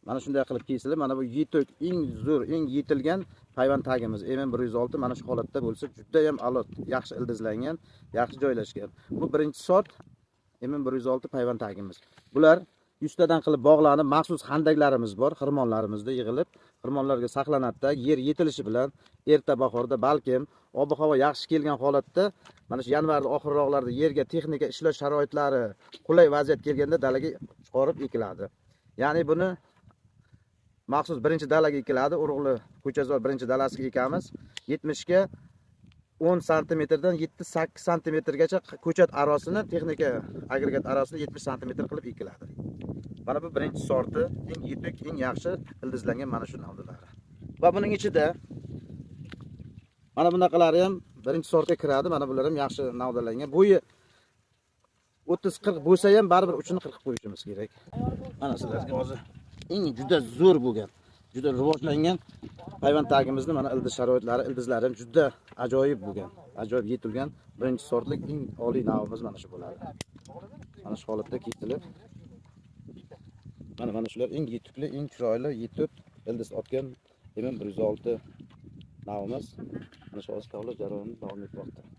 Mana shunday qilib kesilib, mana bu yetuk, eng zo'r, eng yetilgan hayvon tagimiz MM106 mana shu holatda bo'lsa, juda ham a'lo, yaxshi ildizlangan, yaxshi joylashgan. Bu birinchi sort MM106 hayvon tagimiz. Bular 100 tadan qilib bog'lanib, maxsus handaklarimiz bor, xirmonlarimizda yig'ilib, xirmonlarga saqlanadi. Yer yetilishi bilan erta bahorda balkim ob-havo yaxshi kelgan holatda, mana shu yanvar oxirroqlarda yerga texnika ishlash sharoitlari qulay vaziyat kelganda dalaga chiqarib ekiladi. Ya'ni buni maxsus birinchi dalaga ekiladi. Urug'li ko'chazor birinchi dalasiga ekamiz. 70 ga 10 sm dan 7-8 sm gacha ko'chat arosini, texnika agregat arosini 70 sm qilib ekiladi. Mana bu birinchi sorti, eng yetuk, eng yaxshi ildizlangan mana shu navdalari. Va buning ichida mana bunaqalari ham birinchi sortga kiradi. Mana bular ham yaxshi navdalangan. Bo'yi 30-40 bo'lsa ham baribir uchini 40 qo'yishimiz kerak. Mana sizlarga hozir eng juda zo'r bo'lgan, juda rivojlangan hayvon tagimizni mana ildiz sharoitlari, ildizlari ham juda ajoyib bo'lgan, ajoyib yetilgan birinchi sortlik eng oliy navimiz mana shu bo'ladi. Mana shu holatda kesilib, mana shular eng yetukli, eng chiroyli, yetuk ildiz otgan MM106 navimiz. Mana shu oz qavla jarayonni davom etmoqda.